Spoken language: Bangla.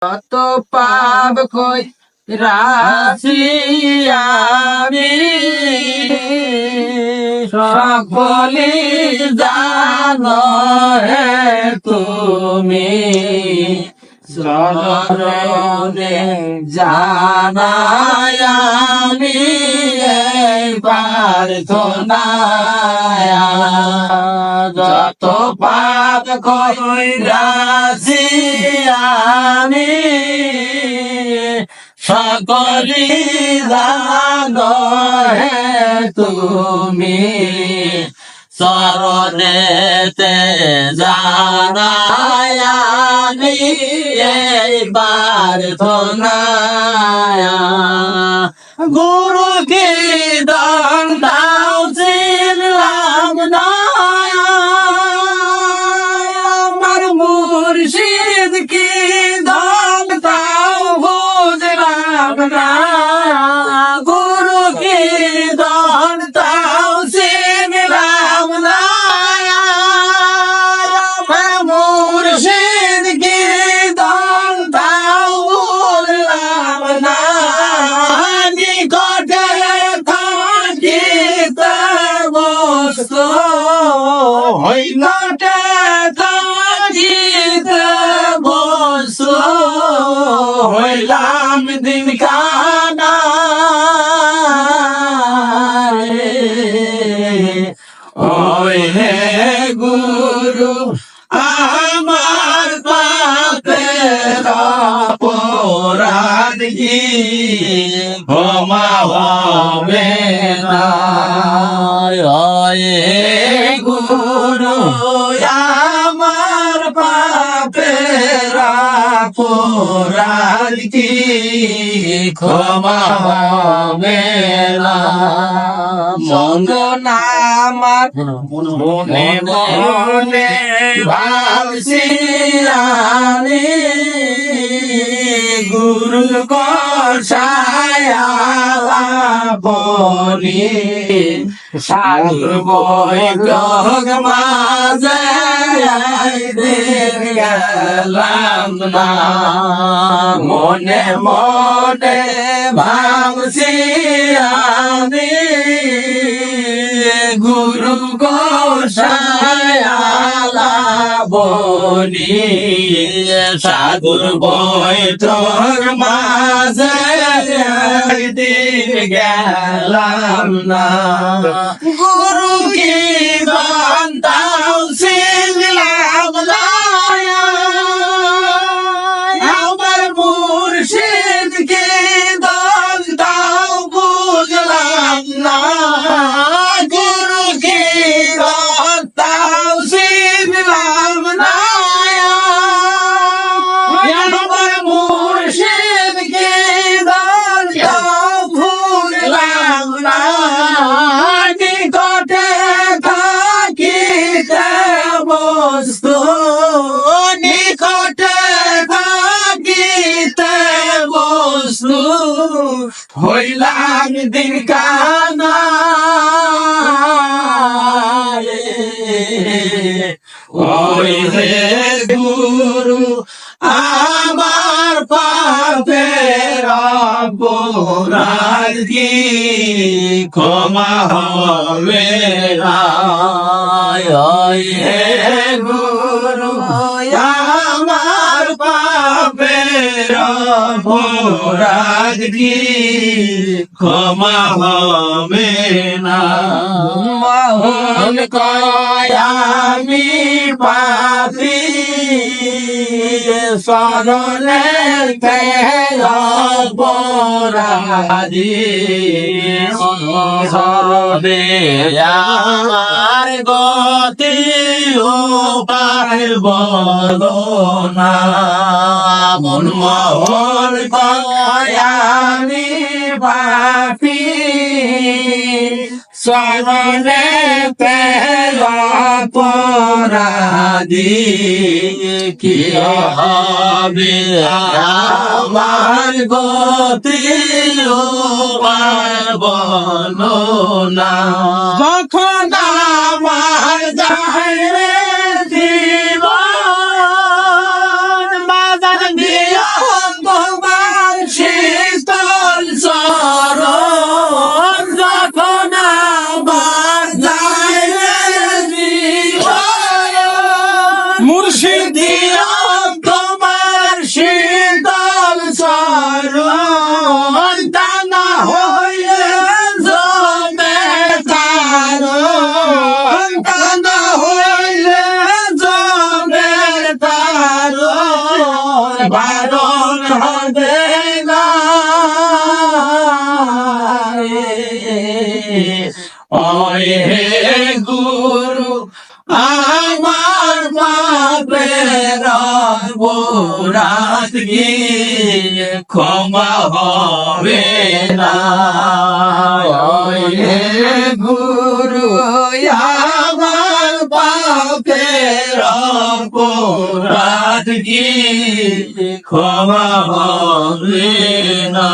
কত পাপ কই রাশি আমি সকলি জানো হে তুমি চরণে জানাই আমি এই প্রার্থনা যত পাপ কইরাছি আমি সকলি জানো হে তুমি চরণেতে জানাই আমি এই প্রার্থনা গুরু কি দান দাও চিনলাম না আমার মুর্শিদ কি দান দাও বুঝলাম না গুরু কি দান দাও চিনলাম না আমার মুর্শিদ কি দান দাও বুঝলাম না নিকটে থাকিতে বস্তু হইলটে থাকিতে বস্তু হইলাম দিন কানা ওই হে গুরু আমার পাপের অপরাধ কি ক্ষমা হবে না ওই হে গুরু আমার পাপের অপরাধ কি ক্ষমা হবে না মঙ্গল আমার মনে মনে ভাবছি আমি গুরু গোসায়া বলি সাধুর বৈঠক মাঝে গেলাম না মনে মনে ভাবছি আমি গুরু গোসায়া বলি সাধুর বৈঠক মাঝে গেলাম না গুরু কি বান্তাও ছিলাম না আমার মুর্শিদ কে দান দাও বুঝলাম না গুরু কে দান দাও ছিলাম না আমার মুর্শিদ কে দান দাও বুঝলাম না নিকটে থাকিতে বস্তু নিকটে থাকিতে বস্তু হইলাম দিন কানা ওই হে গুরু আমার পাপের অপরাধ কি ক্ষমা হবে না ওই হে গুরু আমার পাপের অপরাধ কি ক্ষমা হবে না মোহন কয় আমি পাপী শরণে অপরাধী শরণে আমার গতি উপায় বলো না মন মোহন কয় আমি পাপী শরণে অপরাধী কি হবে আমার গতি বলো না যখন আমার যায় জীবন বাজার দিয়া প্রেরণ হবে না ওই হে গুরু আমার পাপের অপরাধ গিয়ে ক্ষমা হবে না ওই হে গুরু আমার পাপের অপরাধ গিয়ে ক্ষমা হবে না